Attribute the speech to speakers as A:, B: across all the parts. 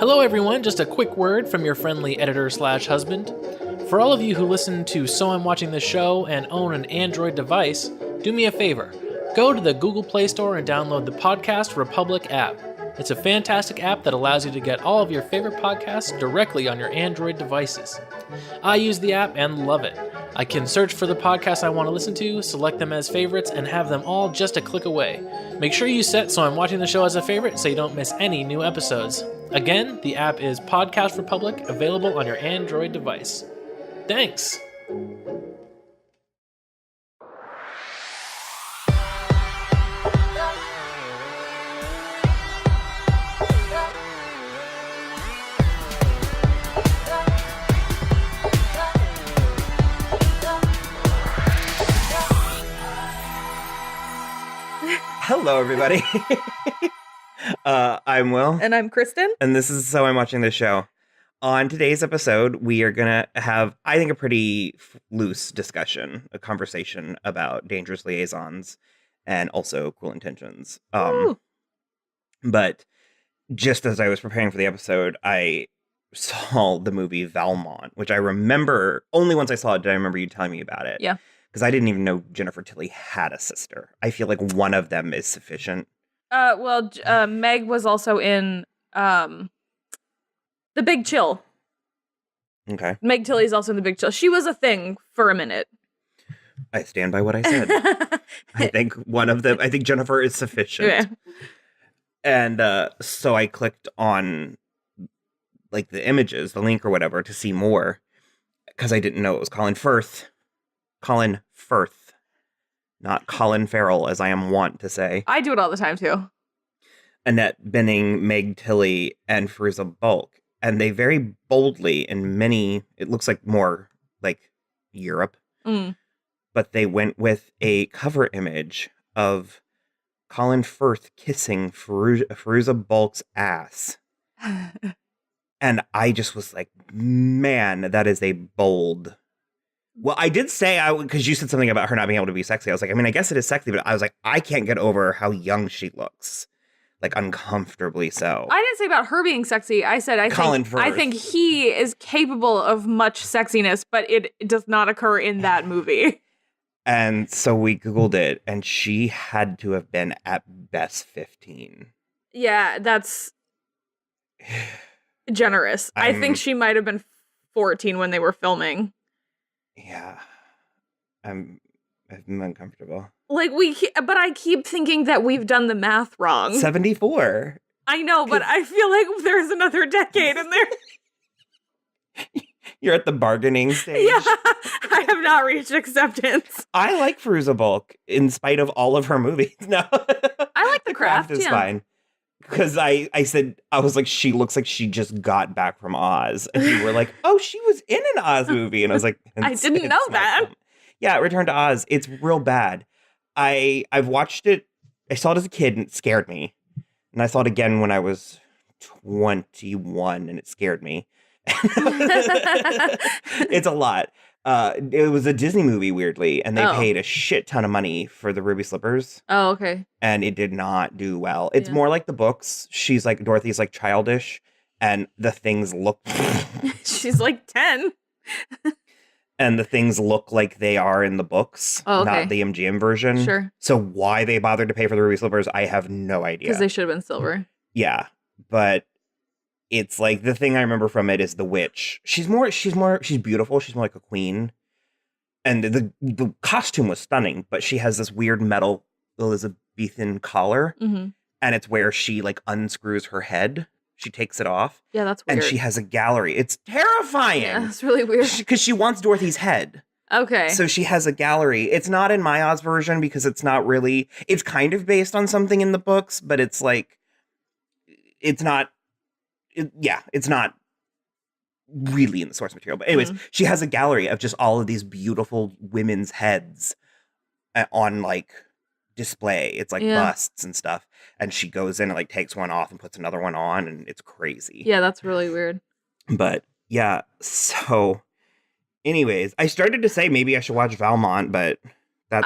A: Hello everyone, just a quick word from your friendly editor/husband. For all of you who listen to So I'm Watching This Show and own an Android device, do me a favor. Go to the Google Play Store and download the Podcast Republic app. It's a fantastic app that allows you to get all of your favorite podcasts directly on your Android devices. I use the app and love it. I can search for the podcasts I want to listen to, select them as favorites, and have them all just a click away. Make sure you set So I'm Watching the Show as a favorite so you don't miss any new episodes. Again, the app is Podcast Republic, available on your Android device. Thanks!
B: Hello, everybody. I'm Will.
C: And I'm Kristen.
B: And this is So I'm Watching This Show. On today's episode, we are going to have, I think, a pretty loose discussion, a conversation about Dangerous Liaisons and also Cruel Intentions. But just as I was preparing for the episode, I saw the movie Valmont, which I remember, only once I saw it did I remember you telling me about it.
C: Yeah.
B: Because I didn't even know Jennifer Tilly had a sister. I feel like one of them is sufficient.
C: Meg was also in The Big Chill.
B: Okay.
C: Meg Tilly's also in The Big Chill. She was a thing for a minute.
B: I stand by what I said. I think one of them, I think Jennifer is sufficient.
C: Yeah.
B: And so I clicked on like the images, the link or whatever to see more because I didn't know it was Colin Firth, not Colin Farrell, as I am wont to say.
C: I do it all the time, too.
B: Annette Bening, Meg Tilly, and Fairuza Balk. And they very boldly, in many, it looks like more like Europe, but they went with a cover image of Colin Firth kissing Fairuza Balk's ass. And I just was like, man, that is a bold... Well, I did say, because you said something about her not being able to be sexy. I was like, I mean, I guess it is sexy, but I was like, I can't get over how young she looks. Like, uncomfortably so.
C: I didn't say about her being sexy. I said I think he is capable of much sexiness, but it does not occur in that movie.
B: And so we Googled it, and she had to have been at best 15.
C: Yeah, that's generous. I think she might have been 14 when they were filming.
B: Yeah, I'm uncomfortable.
C: Like but I keep thinking that we've done the math wrong.
B: 74.
C: I know, but I feel like there's another decade in there.
B: You're at the bargaining stage.
C: Yeah, I have not reached acceptance.
B: I like Fairuza Balk in spite of all of her movies. No,
C: I like the craft.
B: Is fine. Because I was like, she looks like she just got back from Oz. And you were like, oh, she was in an Oz movie. And I was like,
C: I didn't know that.
B: Yeah, Return to Oz. It's real bad. I've watched it. I saw it as a kid and it scared me. And I saw it again when I was 21 and it scared me. It's a lot. It was a Disney movie, weirdly, and they paid a shit ton of money for the ruby slippers.
C: Oh, okay.
B: And it did not do well. It's more like the books. She's like, Dorothy's like childish, and the things look...
C: She's like 10.
B: And the things look like they are in the books, not the MGM version.
C: Sure.
B: So why they bothered to pay for the ruby slippers, I have no idea.
C: Because they should have been silver.
B: Yeah, but... It's like the thing I remember from it is the witch. She's beautiful. She's more like a queen. And the costume was stunning, but she has this weird metal Elizabethan collar.
C: Mm-hmm.
B: And it's where she like unscrews her head. She takes it off.
C: Yeah, that's weird.
B: And she has a gallery. It's terrifying.
C: Yeah, that's really weird.
B: Because she wants Dorothy's head.
C: Okay.
B: So she has a gallery. It's not in my Oz version because it's not really, it's kind of based on something in the books, but it's like, it's not really in the source material. But anyways, she has a gallery of just all of these beautiful women's heads on like display. It's like busts and stuff. And she goes in and like takes one off and puts another one on, and it's crazy.
C: Yeah, that's really weird.
B: But yeah, so anyways, I started to say maybe I should watch Valmont, but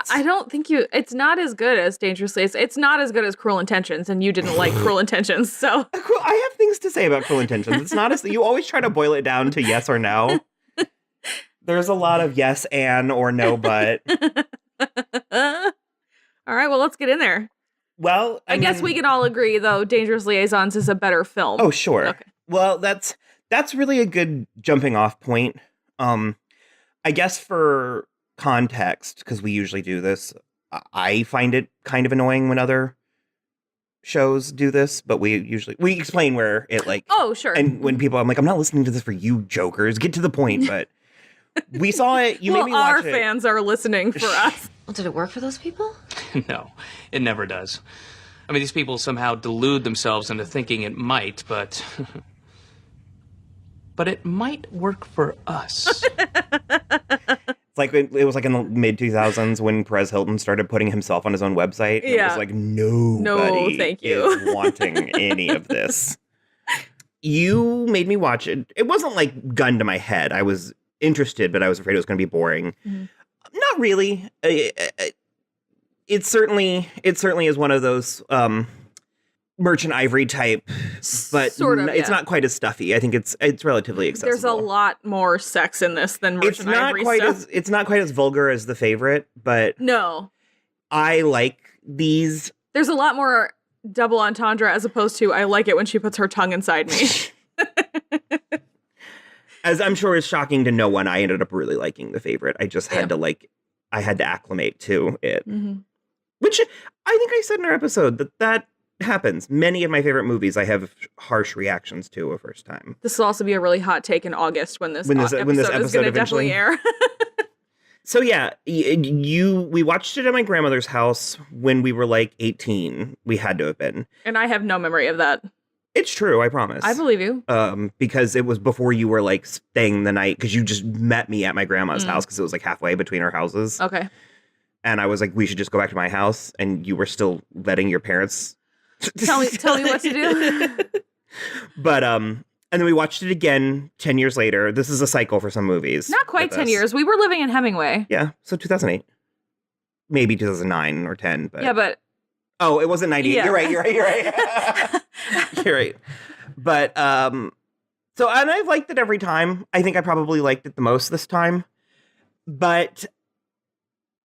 C: I don't think it's not as good as Dangerous Liaisons. It's not as good as Cruel Intentions, and you didn't like Cruel Intentions, so.
B: I have things to say about Cruel Intentions. It's not as, you always try to boil it down to yes or no. There's a lot of yes and or no but.
C: All right, well, let's get in there.
B: Well,
C: I guess we can all agree, though, Dangerous Liaisons is a better film.
B: Oh, sure.
C: Okay.
B: Well, that's really a good jumping off point. I guess for context, because we usually do this, I find it kind of annoying when other shows do this, but we explain where it like.
C: Oh, sure.
B: And when people, I'm like, I'm not listening to this for you jokers. Get to the point, but. We saw it. You made me watch it.
C: Our fans are listening for us.
D: Well, did it work for those people?
E: No, it never does. I mean, these people somehow delude themselves into thinking it might, but... but it might work for us.
B: It's like it was like in the mid-2000s when Perez Hilton started putting himself on his own website. And it was like, nobody
C: thank you.
B: is wanting any of this. You made me watch it. It wasn't like gun to my head. I was interested, but I was afraid it was going to be boring. Mm-hmm. Not really. It certainly is one of those Merchant Ivory type, but sort of, it's not quite as stuffy. I think it's relatively accessible.
C: There's a lot more sex in this than Merchant Ivory stuff.
B: It's not quite as vulgar as The Favorite, but
C: no,
B: I like these.
C: There's a lot more double entendre as opposed to I like it when she puts her tongue inside me.
B: As I'm sure is shocking to no one, I ended up really liking The Favorite. I just had to acclimate to it. Mm-hmm. Which I think I said in our episode that happens. Many of my favorite movies I have harsh reactions to a first time.
C: This will also be a really hot take in August when this episode is going to definitely air.
B: So yeah, we watched it at my grandmother's house when we were like 18. We had to have been.
C: And I have no memory of that.
B: It's true, I promise.
C: I believe you.
B: Because it was before you were like staying the night, because you just met me at my grandma's house because it was like halfway between our houses.
C: Okay.
B: And I was like, we should just go back to my house, and you were still letting your parents
C: tell me what to do.
B: But and then we watched it again 10 years later. This is a cycle for some movies.
C: Not quite 10 years. We were living in Hemingway.
B: Yeah, so 2008. Maybe 2009 or 10, but
C: yeah, but
B: oh, it wasn't 98. Yeah. You're right. You're right. But so, and I've liked it every time. I think I probably liked it the most this time. But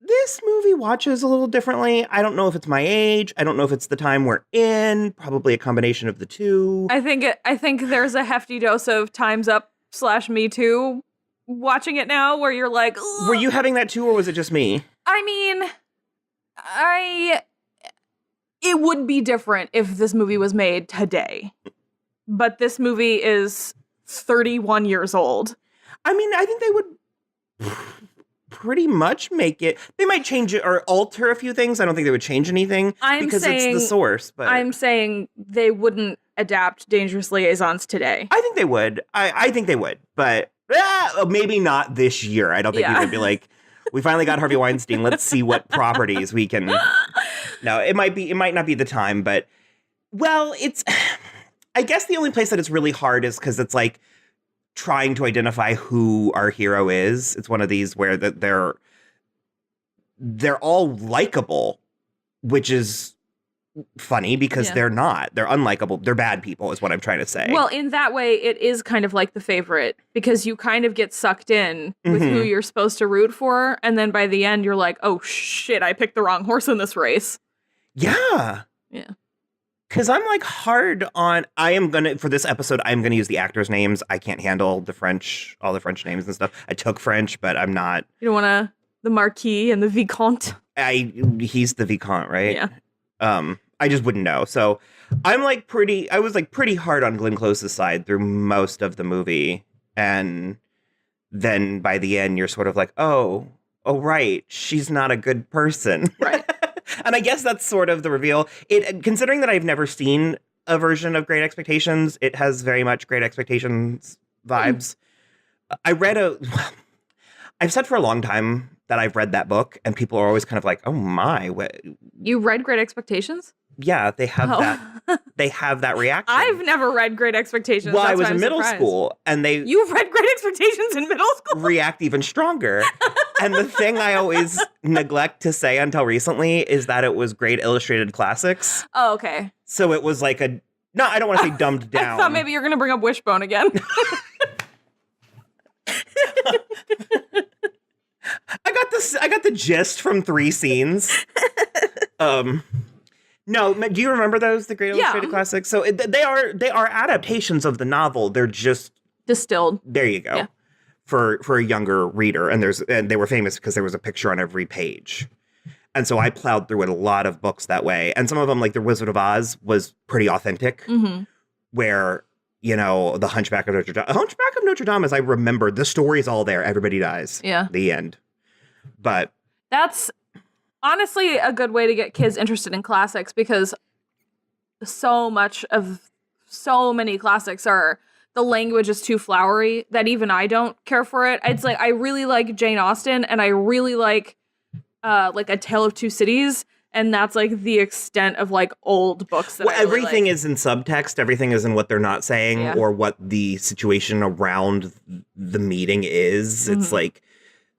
B: this movie watches a little differently. I don't know if it's my age. I don't know if it's the time we're in. Probably a combination of the two.
C: I think there's a hefty dose of Time's Up / Me Too watching it now where you're like, ugh.
B: Were you having that too, or was it just me?
C: I mean, it would be different if this movie was made today. But this movie is 31 years old.
B: I mean, I think they would pretty much make it. They might change it or alter a few things. I don't think they would change anything because it's the source. But
C: I'm saying they wouldn't adapt Dangerous Liaisons today.
B: I think they would. I think they would. But maybe not this year. I don't think we would be like, we finally got Harvey Weinstein. Let's see what properties we can. No, it might not be the time, but well, I guess the only place that it's really hard is because it's like trying to identify who our hero is. It's one of these where they're all likable, which is funny because they're not. They're unlikable. They're bad people is what I'm trying to say.
C: Well, in that way, it is kind of like The Favorite because you kind of get sucked in with who you're supposed to root for. And then by the end, you're like, oh, shit, I picked the wrong horse in this race.
B: Yeah.
C: Yeah.
B: Because I'm like hard on, for this episode, I'm going to use the actors' names. I can't handle all the French names and stuff. I took French, but I'm not.
C: You don't want the Marquis and the Vicomte?
B: He's the Vicomte, right?
C: Yeah.
B: I just wouldn't know. So I was pretty hard on Glenn Close's side through most of the movie. And then by the end, you're sort of like, oh, right. She's not a good person.
C: Right.
B: And I guess that's sort of the reveal. Considering that I've never seen a version of Great Expectations, it has very much Great Expectations vibes. I've said for a long time that I've read that book, and people are always kind of like, oh my.
C: You read Great Expectations?
B: Yeah, they have that. They have that reaction.
C: I've never read Great Expectations.
B: Well,
C: That's
B: I was
C: why
B: in
C: I'm
B: middle
C: surprised.
B: school, and
C: You've read Great Expectations in middle school?
B: react even stronger. And the thing I always neglect to say until recently is that it was Great Illustrated Classics.
C: Oh, okay.
B: So it was like I don't want to say dumbed down.
C: I thought maybe you're going to bring up Wishbone again.
B: I got the gist from 3 scenes. No, do you remember those, the Great Illustrated Classics? So they are adaptations of the novel. They're just
C: distilled.
B: There you go.
C: Yeah.
B: For a younger reader, and they were famous because there was a picture on every page. And so I plowed through a lot of books that way. And some of them, like The Wizard of Oz, was pretty authentic.
C: Mm-hmm.
B: Where, The Hunchback of Notre Dame. Hunchback of Notre Dame, as I remember, the story's all there. Everybody dies. Yeah. The end. But
C: that's honestly a good way to get kids interested in classics, because so many classics are, the language is too flowery that even I don't care for it. It's like, I really like Jane Austen, and I really like A Tale of Two Cities, and that's like the extent of like old books that
B: everything is in subtext. Everything is in what they're not saying or what the situation around the meeting is. It's like,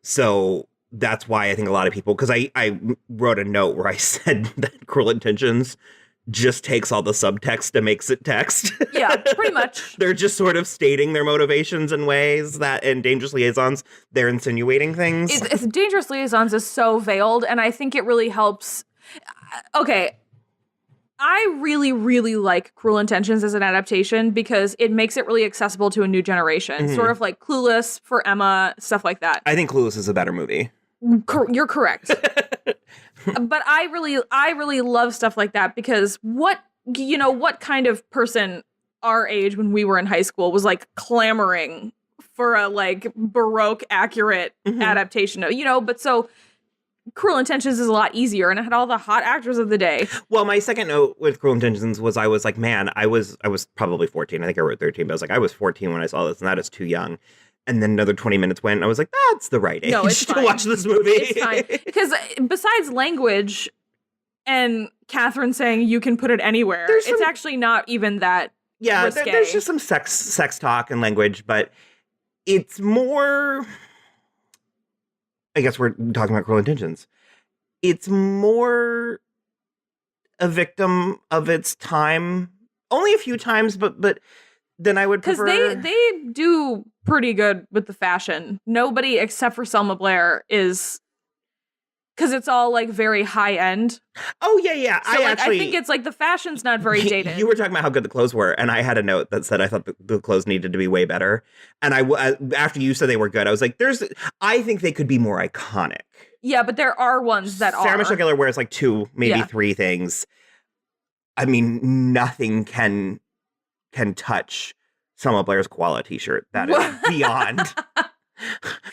B: so that's why I think a lot of people, because I wrote a note where I said that Cruel Intentions just takes all the subtext and makes it text.
C: Yeah, pretty much.
B: They're just sort of stating their motivations in ways that in Dangerous Liaisons, they're insinuating things.
C: It's Dangerous Liaisons is so veiled, and I think it really helps. Okay, I really, really like Cruel Intentions as an adaptation because it makes it really accessible to a new generation. Sort of like Clueless for Emma, stuff like that.
B: I think Clueless is a better movie.
C: You're correct. But I really love stuff like that, because what kind of person our age when we were in high school was like clamoring for a like Baroque accurate adaptation of, but so Cruel Intentions is a lot easier, and it had all the hot actors of the day.
B: Well, my second note with Cruel Intentions was I was like, man, I was probably 14. I think I wrote 13, but I was like, I was 14 when I saw this, and that is too young. And then another 20 minutes went, and I was like, that's the right age to watch this movie.
C: It's fine. Because besides language and Catherine saying you can put it anywhere, it's actually not even that risque.
B: There's just some sex talk and language, but it's more... I guess we're talking about Cruel Intentions. It's more a victim of its time. Only a few times, but then I would prefer...
C: Because they do pretty good with the fashion. Nobody except for Selma Blair is... Because it's all like very high end.
B: Oh, yeah.
C: So I think it's like the fashion's not very dated.
B: You were talking about how good the clothes were, and I had a note that said I thought the clothes needed to be way better. And after you said they were good, I was like, I think they could be more iconic.
C: Yeah, but there are ones that
B: Sarah Michelle Gellar wears like 2, maybe 3 things. I mean, nothing can touch Selma Blair's koala t-shirt. That is beyond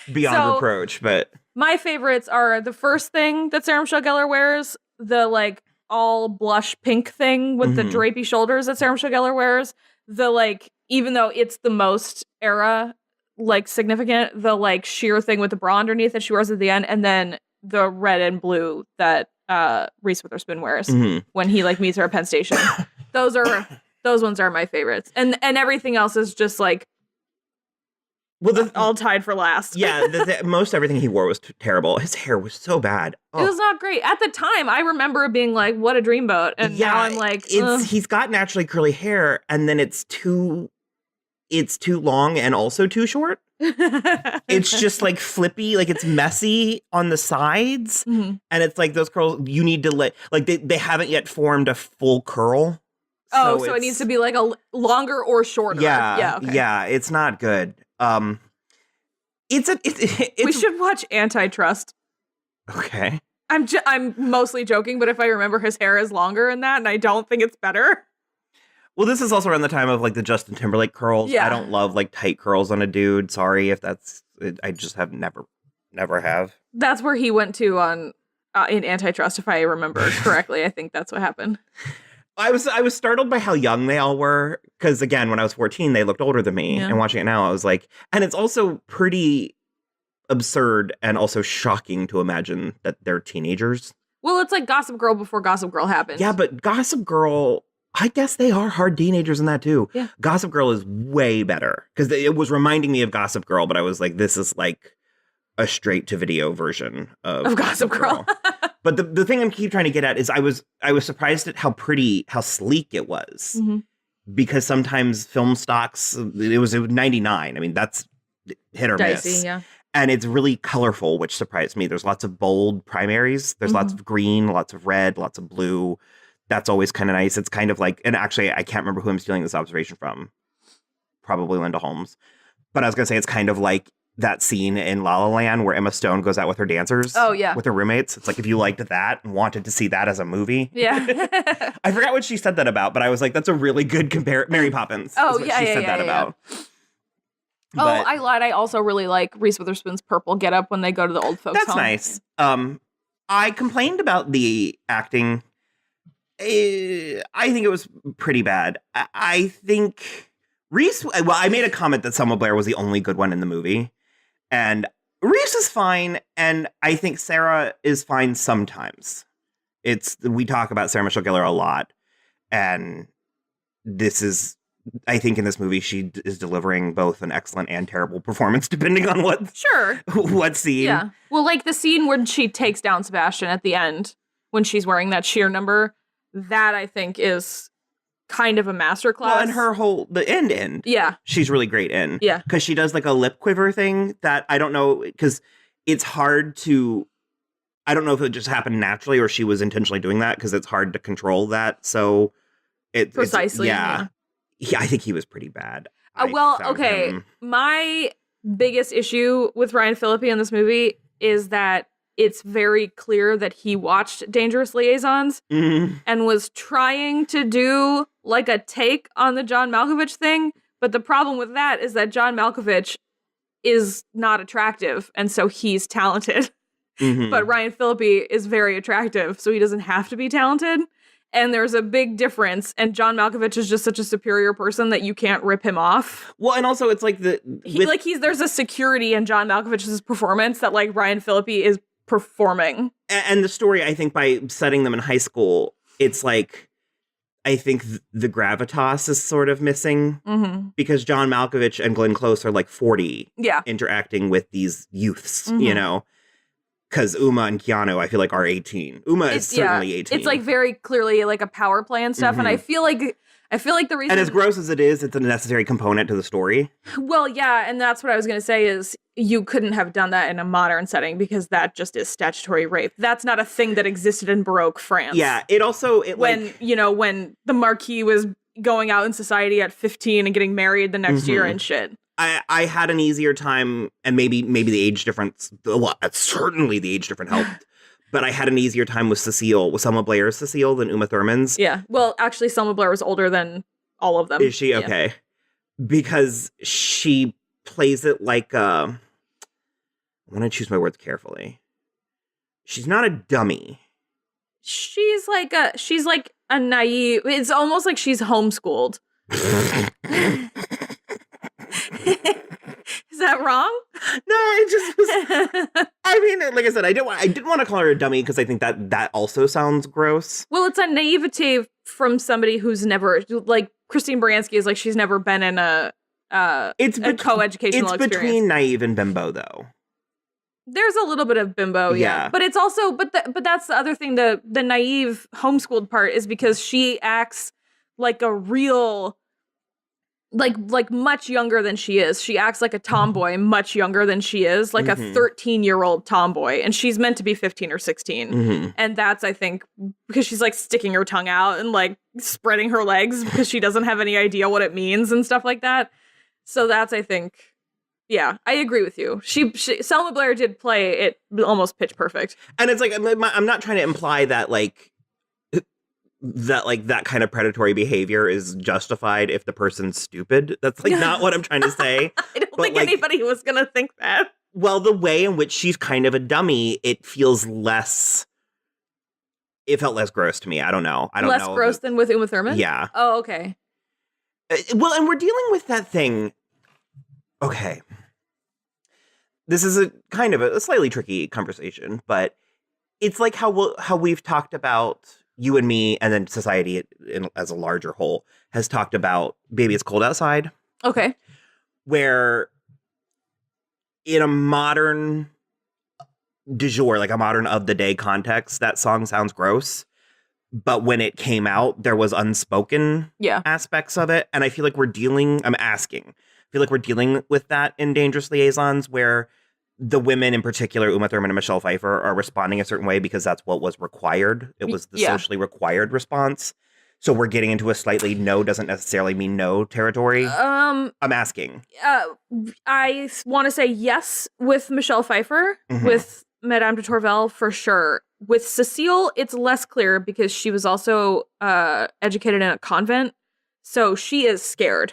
B: reproach, but...
C: My favorites are the first thing that Sarah Michelle Gellar wears, the like all blush pink thing with the drapey shoulders that Sarah Michelle Gellar wears, the like, even though it's the most era like significant, the like sheer thing with the bra underneath that she wears at the end, and then the red and blue that Reese Witherspoon wears when he like meets her at Penn Station. Those ones are my favorites, and everything else is just like, well, all tied for last.
B: Yeah, most everything he wore was terrible. His hair was so bad.
C: Oh. It was not great. At the time, I remember it being like, what a dreamboat. And now I'm like,
B: he's got naturally curly hair, and then it's too long and also too short. It's just like flippy, like it's messy on the sides. And it's like those curls, you need to like they haven't yet formed a full curl.
C: So it needs to be like a longer or shorter.
B: Yeah.
C: Okay.
B: Yeah, it's not good. We
C: should watch Antitrust.
B: Okay.
C: I'm mostly joking, but if I remember, his hair is longer in that, and I don't think it's better.
B: Well, this is also around the time of like the Justin Timberlake curls. Yeah. I don't love like tight curls on a dude. Sorry if that's. I just have never have.
C: That's where he went to in Antitrust, if I remember correctly. I think that's what happened.
B: I was startled by how young they all were, because again, when I was 14, they looked older than me. Yeah. And watching it now, I was like, and it's also pretty absurd and also shocking to imagine that they're teenagers.
C: Well, it's like Gossip Girl before Gossip Girl happened.
B: Yeah, but Gossip Girl, I guess they are hard teenagers in that too.
C: Yeah.
B: Gossip Girl is way better because it was reminding me of Gossip Girl, but I was like, this is like a straight to video version of
C: Gossip Girl.
B: But the thing I keep trying to get at is I was surprised at how sleek it was.
C: Mm-hmm.
B: Because sometimes film stocks, it was 99. I mean, that's hit or
C: Dicey,
B: miss.
C: yeah.
B: And it's really colorful, which surprised me. There's lots of bold primaries. There's lots of green, lots of red, lots of blue. That's always kind of nice. It's kind of like, and actually, I can't remember who I'm stealing this observation from. Probably Linda Holmes. But I was going to say it's kind of like that scene in La La Land where Emma Stone goes out with her dancers.
C: Oh, yeah.
B: With her roommates. It's like if you liked that and wanted to see that as a movie.
C: Yeah.
B: I forgot what she said that about, but I was like, that's a really good Mary Poppins.
C: Oh,
B: is what she said that about.
C: Oh, I lied. I also really like Reese Witherspoon's purple getup when they go to the old folks' home.
B: That's nice. I complained about the acting. I think it was pretty bad. I think Reese, well, I made a comment that Selma Blair was the only good one in the movie. And Reese is fine, and I think Sarah is fine sometimes. We talk about Sarah Michelle Gellar a lot, and I think in this movie she is delivering both an excellent and terrible performance, depending on what scene.
C: Yeah, well, like the scene when she takes down Sebastian at the end when she's wearing that sheer number, that I think is kind of a masterclass.
B: Well, and her the end.
C: Yeah.
B: She's really great in.
C: Yeah.
B: Because she does like a lip quiver thing that I don't know, because it's hard to, I don't know if it just happened naturally or she was intentionally doing that because it's hard to control that. So
C: precisely.
B: Yeah, I think he was pretty bad.
C: My biggest issue with Ryan Phillippe in this movie is that it's very clear that he watched Dangerous Liaisons and was trying to do like a take on the John Malkovich thing. But the problem with that is that John Malkovich is not attractive. And so he's talented. But Ryan Phillippe is very attractive. So he doesn't have to be talented. And there's a big difference. And John Malkovich is just such a superior person that you can't rip him off.
B: Well, and also it's like
C: there's a security in John Malkovich's performance that like Ryan Phillippe is performing.
B: And the story, I think, by setting them in high school, it's like, I think the gravitas is sort of missing because John Malkovich and Glenn Close are like 40 interacting with these youths, you know, because Uma and Keanu, I feel like, are 18. Uma is certainly 18.
C: It's like very clearly like a power play and stuff. And I feel like the reason...
B: And as gross as it is, it's a necessary component to the story.
C: Well, yeah, and that's what I was going to say is you couldn't have done that in a modern setting because that just is statutory rape. That's not a thing that existed in Baroque France.
B: Yeah, when
C: the Marquis was going out in society at 15 and getting married the next year and shit.
B: I had an easier time, and maybe the age difference, well, certainly the age difference helped. But I had an easier time with Selma Blair's Cecile than Uma Thurman's.
C: Yeah. Well, actually, Selma Blair was older than all of them.
B: Is she? Okay. Yeah. Because she plays it like I want to choose my words carefully. She's not a dummy.
C: She's like a naive. It's almost like she's homeschooled. Is that wrong?
B: No, it just was. I mean, like I said, I didn't want to call her a dummy because I think that also sounds gross.
C: Well, it's a naivete from somebody who's never, like Christine Baranski is like she's never been in a co-educational experience.
B: It's between naive and bimbo, though.
C: There's a little bit of bimbo, yeah. But it's also, but that's the other thing. The naive homeschooled part is because she acts like a real. Like much younger than she is. She acts like a tomboy much younger than she is, like a 13-year-old tomboy. And she's meant to be 15 or 16. And that's, I think, because she's like sticking her tongue out and like spreading her legs because she doesn't have any idea what it means and stuff like that. So that's, I think, yeah, I agree with you. Selma Blair did play it almost pitch perfect.
B: And it's like, I'm not trying to imply that that kind of predatory behavior is justified if the person's stupid. That's like not what I'm trying to say.
C: I don't think anybody was going to think that.
B: Well, the way in which she's kind of a dummy, it felt less gross to me. I don't know.
C: Less gross than with Uma Thurman?
B: Yeah.
C: Oh, okay.
B: Well, and we're dealing with that thing. Okay. This is a kind of a slightly tricky conversation, but it's like how we've talked about, you and me, and then society as a larger whole has talked about Baby It's Cold Outside.
C: Okay.
B: Where in a modern du jour, like a modern of the day context, that song sounds gross. But when it came out, there was unspoken aspects of it. And I feel like I feel like we're dealing with that in Dangerous Liaisons, where the women in particular, Uma Thurman and Michelle Pfeiffer, are responding a certain way because that's what was required. It was the socially required response. So we're getting into a slightly no doesn't necessarily mean no territory. I'm asking.
C: I want to say yes with Michelle Pfeiffer, with Madame de Tourvel for sure. With Cecile, it's less clear because she was also educated in a convent, so she is scared.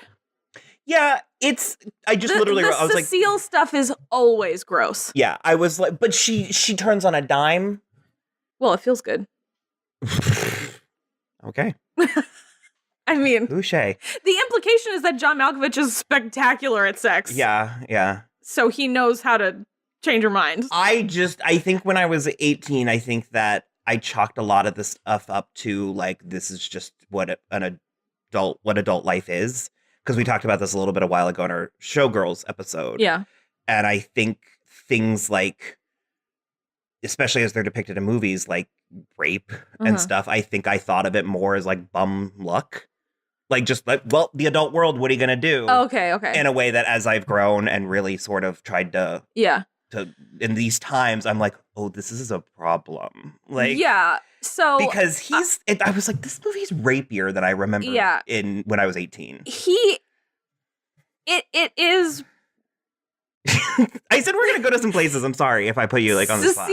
B: Yeah, I was
C: Cecile stuff is always gross.
B: Yeah, I was like, but she turns on a dime.
C: Well, it feels good.
B: Okay.
C: I mean,
B: touche.
C: The implication is that John Malkovich is spectacular at sex.
B: Yeah.
C: So he knows how to change your mind.
B: I think when I was 18, I think that I chalked a lot of this stuff up to like, this is just what adult life is. Because we talked about this a little bit a while ago in our Showgirls episode.
C: Yeah.
B: And I think things like, especially as they're depicted in movies, like rape and stuff, I think I thought of it more as like bum luck. Like, just like, well, the adult world, what are you going to do?
C: Okay.
B: In a way that as I've grown and really sort of tried to in these times, I'm like, oh, this is a problem. Like,
C: yeah. So
B: because I was like, this movie's rapier than I remember when I was 18.
C: It is.
B: I said we're going to go to some places. I'm sorry if I put you like on the spot.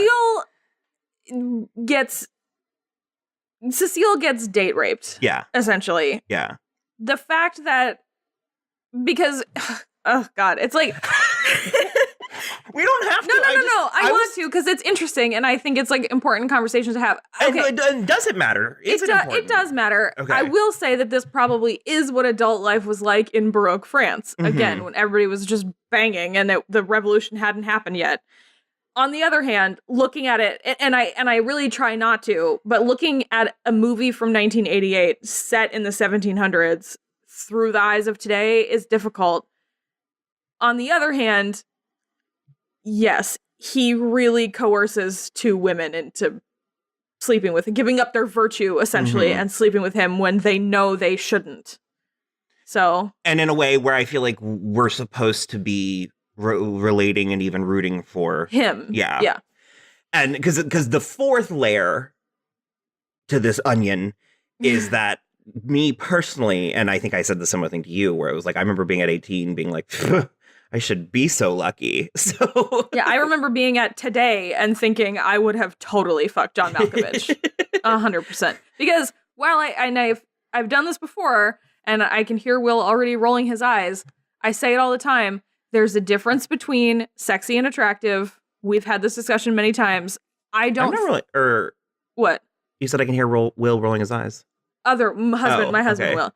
C: Cecile gets date raped.
B: Yeah.
C: Essentially.
B: Yeah.
C: The fact that, because, oh God, it's like.
B: We don't have to.
C: No. I want to because it's interesting, and I think it's like important conversations to have. Okay.
B: And does it matter?
C: It does matter. Okay. I will say that this probably is what adult life was like in Baroque France. Again, when everybody was just banging and the revolution hadn't happened yet. On the other hand, looking at it, and I really try not to, but looking at a movie from 1988 set in the 1700s through the eyes of today is difficult. On the other hand, yes, he really coerces two women into sleeping with him, giving up their virtue, essentially, and sleeping with him when they know they shouldn't. So,
B: and in a way where I feel like we're supposed to be relating and even rooting for
C: him. Yeah.
B: And because the fourth layer to this onion is that me personally, and I think I said the similar thing to you, where it was like, I remember being at 18 being like, I should be so lucky. So
C: yeah, I remember being at Today and thinking I would have totally fucked John Malkovich 100%. Because while I've done this before and I can hear Will already rolling his eyes, I say it all the time. There's a difference between sexy and attractive. We've had this discussion many times. I don't. What?
B: You said I can hear Will rolling his eyes.
C: My husband Will.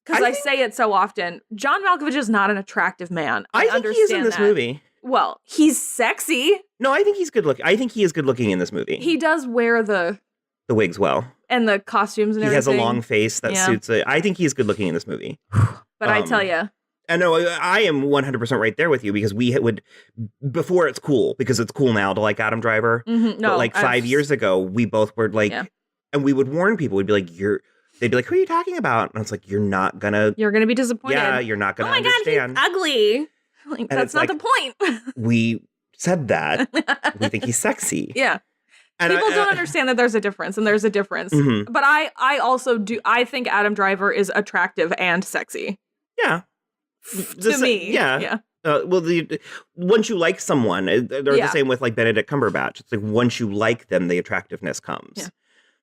C: Because I say it so often. John Malkovich is not an attractive man.
B: I think he is in this movie.
C: Well, he's sexy.
B: No, I think he's good looking. I think he is good looking in this movie.
C: He does wear the
B: wigs well.
C: And the costumes and everything.
B: He has a long face that suits it. I think he's good looking in this movie.
C: But I tell you.
B: I know, I am 100% right there with you because we would, before it's cool, because it's cool now to like Adam Driver.
C: No,
B: but like 5 years ago, we both were like, and we would warn people, we'd be like, they'd be like, who are you talking about? And it's like, you're going to be disappointed. Yeah, you're not going to understand.
C: Oh my God, he's ugly. Like, that's not the point.
B: We said that. We think he's sexy.
C: Yeah. And people don't understand that there's a difference, and there's a difference. But I also do, I think Adam Driver is attractive and sexy.
B: Yeah.
C: To me.
B: Yeah. Once you like someone, they're the same with like Benedict Cumberbatch. It's like once you like them, the attractiveness comes.
C: Yeah.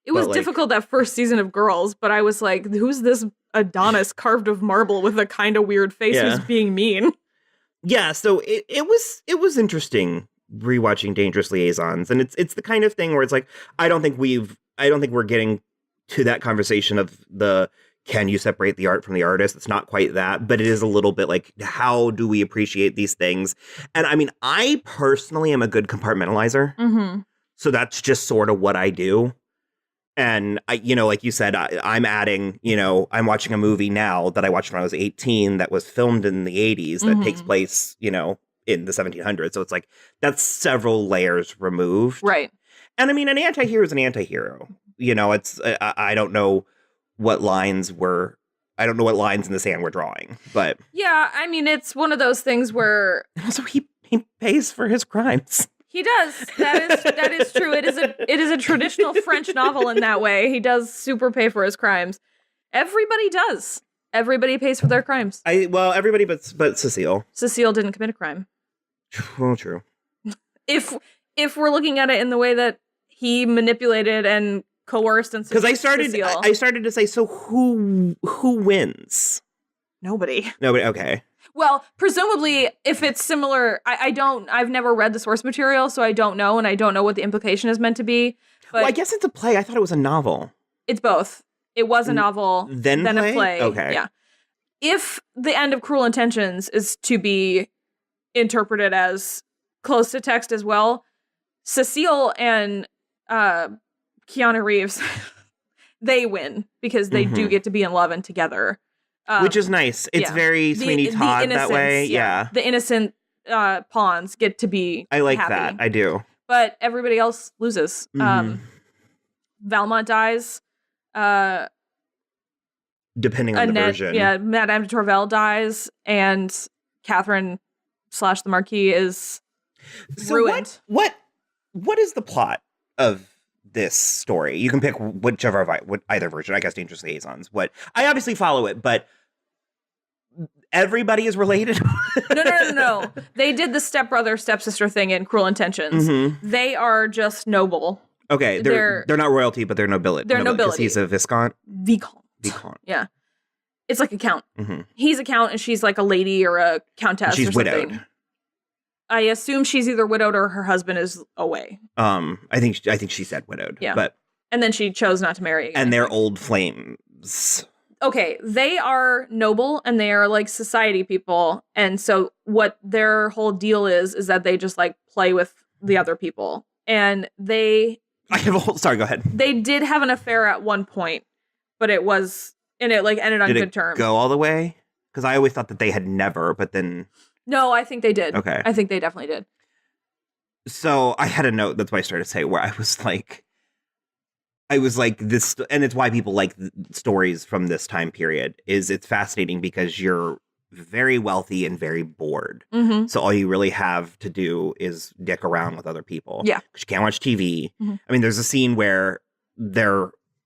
C: It was difficult that first season of Girls, but I was like, who's this Adonis carved of marble with a kind of weird face who's being mean?
B: Yeah, so it was interesting rewatching Dangerous Liaisons, and it's the kind of thing where it's like I don't think we're getting to that conversation of the can you separate the art from the artist? It's not quite that, but it is a little bit like, how do we appreciate these things? And I mean, I personally am a good compartmentalizer. So that's just sort of what I do. And I, like you said, I'm adding, I'm watching a movie now that I watched when I was 18 that was filmed in the 80s that takes place, in the 1700s. So it's like, that's several layers removed.
C: Right.
B: And I mean, an anti-hero is an anti-hero. It's, I don't know what lines in the sand we're drawing, but.
C: Yeah, I mean, it's one of those things where.
B: Also, he pays for his crimes.
C: He does. That is true. It is a traditional French novel in that way. He does super pay for his crimes. Everybody does. Everybody pays for their crimes.
B: Everybody but Cecile.
C: Cecile didn't commit a crime.
B: Well, true.
C: If we're looking at it in the way that he manipulated and coerced and
B: because I started to say, so who wins?
C: Nobody.
B: Okay.
C: Well, presumably, if it's similar, I've never read the source material, so I don't know, and I don't know what the implication is meant to be. But
B: I guess it's a play. I thought it was a novel.
C: It's both. It was a novel, then a play.
B: Okay.
C: Yeah. If the end of Cruel Intentions is to be interpreted as close to text as well, Cecile and Keanu Reeves, they win because they do get to be in love and together.
B: Which is nice. It's very Sweeney Todd that way. Yeah.
C: The innocent pawns get to be
B: I like
C: happy.
B: that. I do.
C: But everybody else loses. Valmont dies.
B: Depending on the version.
C: Yeah, Madame de Tourvel dies, and Catherine / the Marquis is ruined.
B: What is the plot of this story? You can pick either version. I guess Dangerous Liaisons. I obviously follow it, but everybody is related.
C: No. They did the stepbrother stepsister thing in Cruel Intentions. They are just noble.
B: Okay, they're not royalty, but they're nobility.
C: They're nobility.
B: Because he's a viscount.
C: Vicomte. Yeah, it's like a count. He's a count, and she's like a lady or a countess.
B: She's
C: or something.
B: widowed.
C: I assume she's either widowed or her husband is away.
B: I think she said widowed.
C: Yeah. And then she chose not to marry again.
B: And they're old flames.
C: Okay, they are noble and they are like society people. And so what their whole deal is that they just like play with the other people. And
B: sorry, go ahead.
C: They did have an affair at one point, but it ended on good terms.
B: Did it go all the way? Because I always thought that they had never, but then...
C: No, I think they did.
B: Okay.
C: I think they definitely did.
B: So I had a note, that's why I started to say, where I was like this, and it's why people like stories from this time period, it's fascinating because you're very wealthy and very bored. So all you really have to do is dick around with other people.
C: Yeah.
B: Because you can't watch TV. I mean, there's a scene where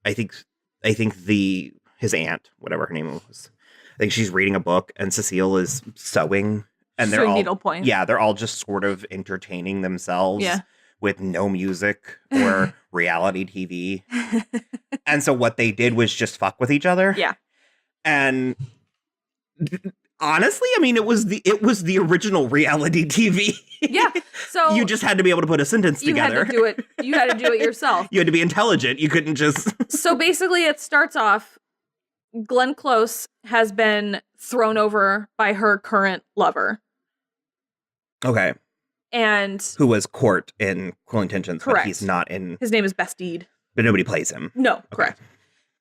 B: I think his aunt, whatever her name was, I think she's reading a book and Cecile is sewing. And they're all
C: needlepoint.
B: Yeah, they're all just sort of entertaining themselves.
C: Yeah.
B: With no music or reality TV. And so what they did was just fuck with each other.
C: Yeah.
B: And honestly, I mean, it was the original reality TV.
C: Yeah. So
B: you just had to be able to put a sentence together.
C: You had to do it yourself.
B: You had to be intelligent. You couldn't just
C: So basically it starts off, Glenn Close has been thrown over by her current lover.
B: Okay.
C: And
B: who was Court in Cruel Intentions,
C: correct.
B: But he's not in...
C: His name is Bastide.
B: But nobody plays him.
C: No, correct.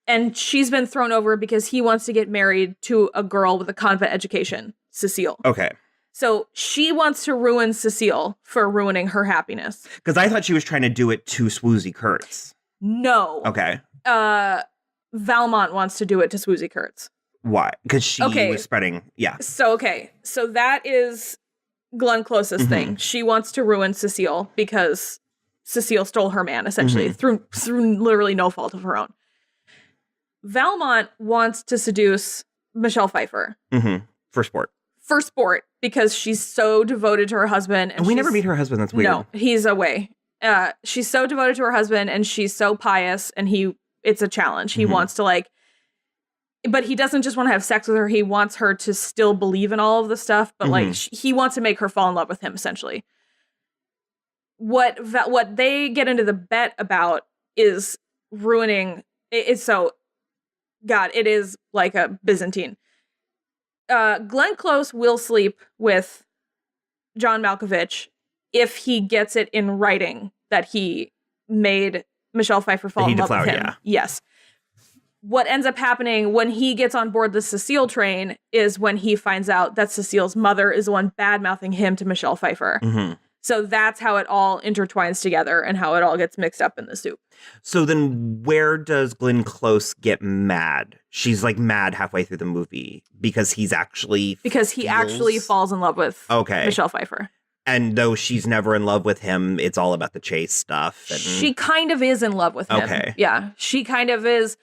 C: And she's been thrown over because he wants to get married to a girl with a convent education, Cecile.
B: Okay.
C: So she wants to ruin Cecile for ruining her happiness.
B: Because I thought she was trying to do it to Swoosie Kurtz.
C: No.
B: Okay.
C: Valmont wants to do it to Swoosie Kurtz.
B: Why? Because she was spreading... Yeah.
C: So that is... Glenn Close's thing. She wants to ruin Cecile because Cecile stole her man, essentially, through literally no fault of her own. Valmont wants to seduce Michelle Pfeiffer.
B: For sport.
C: For sport, because she's so devoted to her husband. And
B: we never meet her husband. That's weird.
C: No, he's away. She's so devoted to her husband, and she's so pious, and it's a challenge. He wants to but he doesn't just want to have sex with her. He wants her to still believe in all of the stuff, but he wants to make her fall in love with him, essentially. What they get into the bet about is ruining. It's so, God, it is like a Byzantine. Glenn Close will sleep with John Malkovich if he gets it in writing that he made Michelle Pfeiffer fall in love with him.
B: Yeah.
C: Yes. What ends up happening when he gets on board the Cecile train is when he finds out that Cecile's mother is the one bad-mouthing him to Michelle Pfeiffer.
B: Mm-hmm.
C: So that's how it all intertwines together and how it all gets mixed up in the soup.
B: So then where does Glenn Close get mad? She's like mad halfway through the movie because he actually
C: falls in love with Michelle Pfeiffer.
B: And though she's never in love with him, it's all about the chase stuff. And...
C: She kind of is in love with him.
B: Okay.
C: Yeah. She kind of is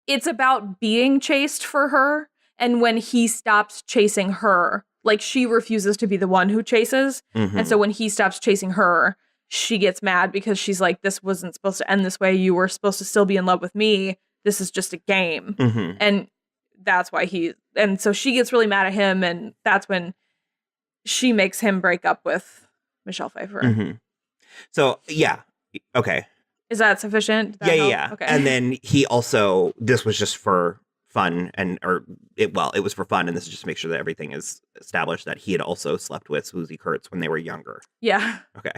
C: it's about being chased for her. And when he stops chasing her, like she refuses to be the one who chases.
B: Mm-hmm.
C: And so when he stops chasing her, she gets mad because she's like, this wasn't supposed to end this way. You were supposed to still be in love with me. This is just a game.
B: Mm-hmm.
C: And that's why and so she gets really mad at him. And that's when she makes him break up with Michelle Pfeiffer.
B: Mm-hmm. So, yeah. Okay.
C: Is that sufficient?
B: Yeah.
C: Okay.
B: And then he also, this was just for fun it was for fun. And this is just to make sure that everything is established that he had also slept with Swoosie Kurtz when they were younger.
C: Yeah.
B: Okay.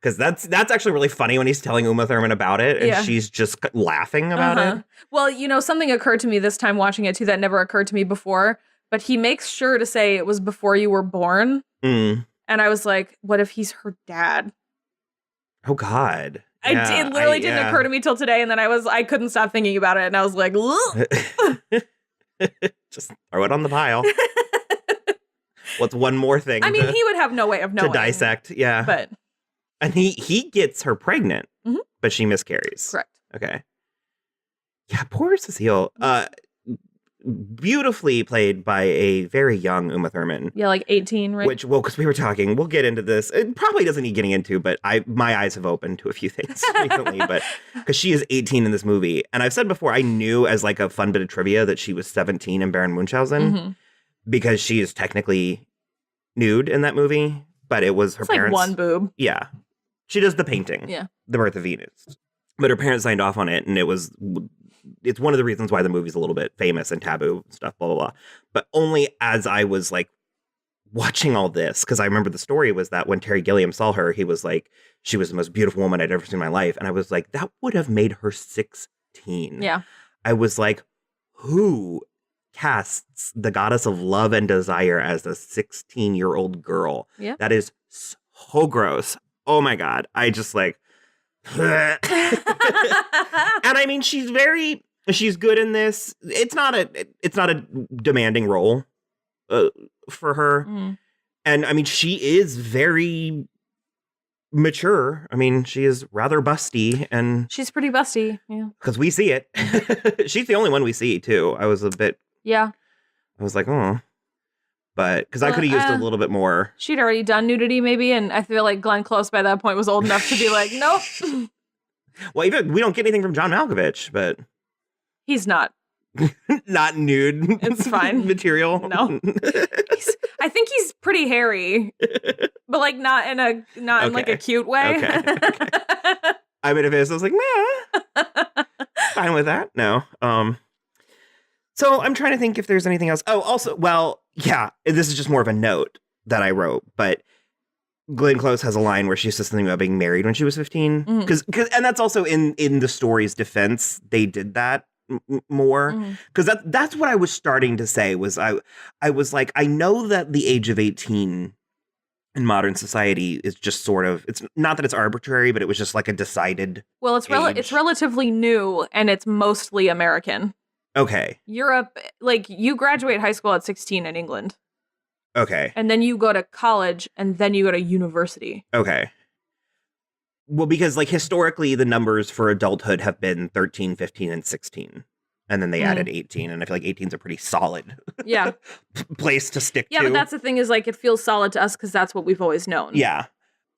B: Because that's actually really funny when he's telling Uma Thurman about it. And she's just laughing about it.
C: Well, something occurred to me this time watching it too that never occurred to me before. But he makes sure to say it was before you were born.
B: Mm.
C: And I was like, what if he's her dad?
B: Oh, God.
C: It literally didn't occur to me till today. And then I couldn't stop thinking about it. And I was like,
B: just throw it on the pile. What's one more thing?
C: I mean, he would have no way of knowing.
B: To dissect. Yeah. And he gets her pregnant, but she miscarries.
C: Correct.
B: Okay. Yeah, poor Cecile. Beautifully played by a very young Uma Thurman.
C: Yeah, like 18, right?
B: Because we were talking, we'll get into this. It probably doesn't need getting into, but my eyes have opened to a few things recently. But because she is 18 in this movie, and I've said before, I knew as like a fun bit of trivia that she was 17 in Baron Munchausen because she is technically nude in that movie, but it was her parents.
C: Like one boob.
B: Yeah, she does the painting.
C: Yeah,
B: The Birth of Venus, but her parents signed off on it, and it's one of the reasons why the movie's a little bit famous and taboo stuff, blah, blah, blah. But only as I was like watching all this, because I remember the story was that when Terry Gilliam saw her, he was like, she was the most beautiful woman I'd ever seen in my life. And I was like, that would have made her 16.
C: Yeah. I
B: was like, who casts the goddess of love and desire as a 16-year-old girl?
C: Yeah.
B: That is so gross. Oh my God. I just like, and I mean, she's good in this. It's not a demanding role for her. And I mean, she is very mature. I mean, she is rather busty, and
C: she's pretty busty. Yeah,
B: because we see it. She's the only one we see too. I was like, oh. But because I could have used a little bit more.
C: She'd already done nudity, maybe, and I feel like Glenn Close by that point was old enough to be like, nope.
B: Well, even we don't get anything from John Malkovich, but
C: he's not
B: nude.
C: It's fine
B: material.
C: No, I think he's pretty hairy, but like not in like a cute way.
B: Okay. I mean, if I was like, nah, fine with that. No. So I'm trying to think if there's anything else. Oh, also, well, yeah, this is just more of a note that I wrote, but Glenn Close has a line where she says something about being married when she was 15. And that's also in the story's defense. They did that more. Because that's what I was starting to say was I was like, I know that the age of 18 in modern society is just sort of, it's not that it's arbitrary, but it was just like a decided
C: Well, it's relatively new, and it's mostly American.
B: Okay.
C: Europe, like, you graduate high school at 16 in England.
B: Okay.
C: And then you go to college, and then you go to university.
B: Okay. Well, because, like, historically, the numbers for adulthood have been 13, 15, and 16. And then they added 18, and I feel like 18 is a pretty solid place to stick to.
C: Yeah, but that's the thing is, like, it feels solid to us because that's what we've always known.
B: Yeah.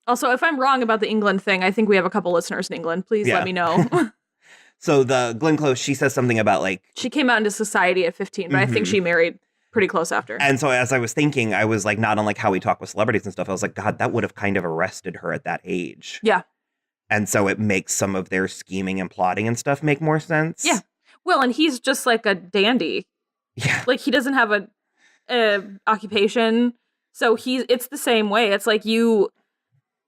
C: Also, if I'm wrong about the England thing, I think we have a couple listeners in England. Please let me know.
B: So the Glenn Close, she says something about, like...
C: She came out into society at 15, but I think she married pretty close after.
B: And so as I was thinking, I was like, not unlike how we talk with celebrities and stuff, I was like, God, that would have kind of arrested her at that age.
C: Yeah.
B: And so it makes some of their scheming and plotting and stuff make more sense.
C: Yeah. Well, and he's just like a dandy.
B: Yeah.
C: Like, he doesn't have a occupation. So it's the same way. It's like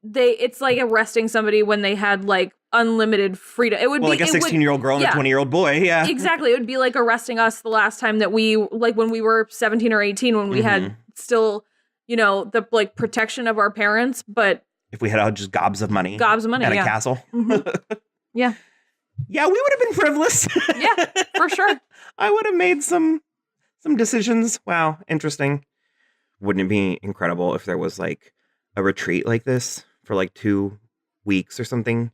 C: it's like arresting somebody when they had like unlimited freedom. It would be
B: like a 16-year-old girl and a 20-year-old boy. Yeah,
C: exactly. It would be like arresting us the last time that we like when we were 17 or 18 when we had still, the like protection of our parents, but
B: if we had just gobs of money
C: and a
B: castle.
C: Yeah,
B: we would have been frivolous.
C: Yeah, for sure.
B: I would have made some decisions. Wow, interesting. Wouldn't it be incredible if there was like a retreat like this for like 2 weeks or something?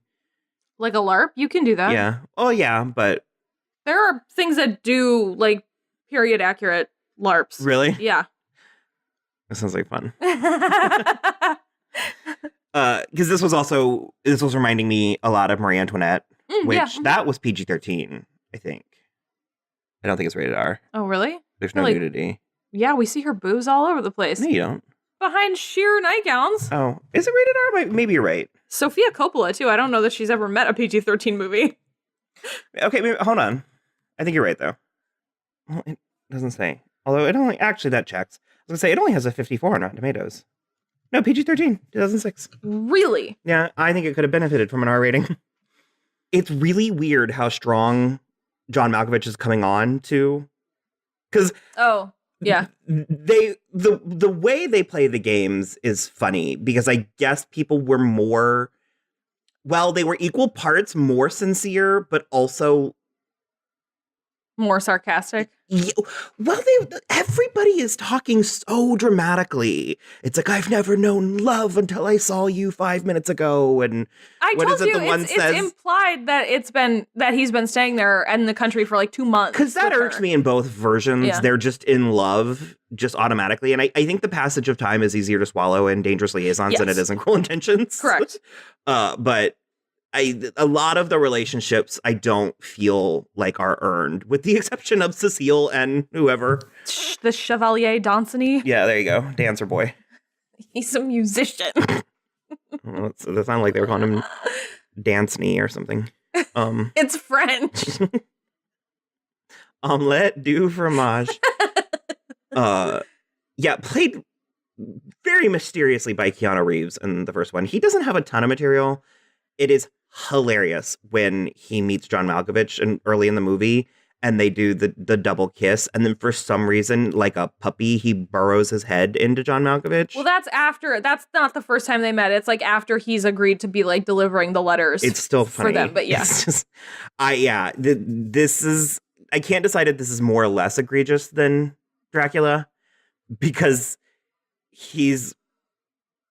C: Like a LARP? You can do that.
B: Yeah. Oh, yeah, but...
C: There are things that do, like, period-accurate LARPs.
B: Really?
C: Yeah.
B: That sounds like fun. Because this was reminding me a lot of Marie Antoinette, which that was PG-13, I think. I don't think it's rated R.
C: Oh, really?
B: There's no nudity.
C: Yeah, we see her boobs all over the place.
B: No, you don't.
C: Behind sheer nightgowns.
B: Oh, is it rated R? Maybe you're right.
C: Sofia Coppola, too. I don't know that she's ever met a PG-13 movie.
B: Okay, hold on. I think you're right, though. Well, it doesn't say. Although it only... Actually, that checks. I was going to say, it only has a 54 on Rotten Tomatoes. No, PG-13, 2006.
C: Really?
B: Yeah, I think it could have benefited from an R rating. It's really weird how strong John Malkovich is coming on to... Because...
C: Oh... Yeah.
B: The way they play the games is funny because I guess people were more, they were equal parts more sincere, but also
C: more sarcastic.
B: Everybody is talking so dramatically. It's like, I've never known love until I saw you 5 minutes ago. And
C: I told you, it's implied that he's been staying there in the country for like 2 months.
B: Because that irks me in both versions. Yeah. They're just in love, just automatically. And I think the passage of time is easier to swallow in Dangerous Liaisons than it is in Cruel Intentions.
C: Correct.
B: But a lot of the relationships I don't feel like are earned, with the exception of Cecile and whoever.
C: The Chevalier Danceny.
B: Yeah, there you go. Dancer boy.
C: He's a musician.
B: They sound like they were calling him Danceny or something.
C: It's French.
B: Omelette du fromage. Played very mysteriously by Keanu Reeves in the first one. He doesn't have a ton of material. It is hilarious when he meets John Malkovich and early in the movie and they do the double kiss. And then for some reason, like a puppy, he burrows his head into John Malkovich.
C: Well, that's not the first time they met. It's like after he's agreed to be like delivering the letters.
B: It's still funny.
C: For them, but yeah.
B: This is, I can't decide if this is more or less egregious than Dracula because he's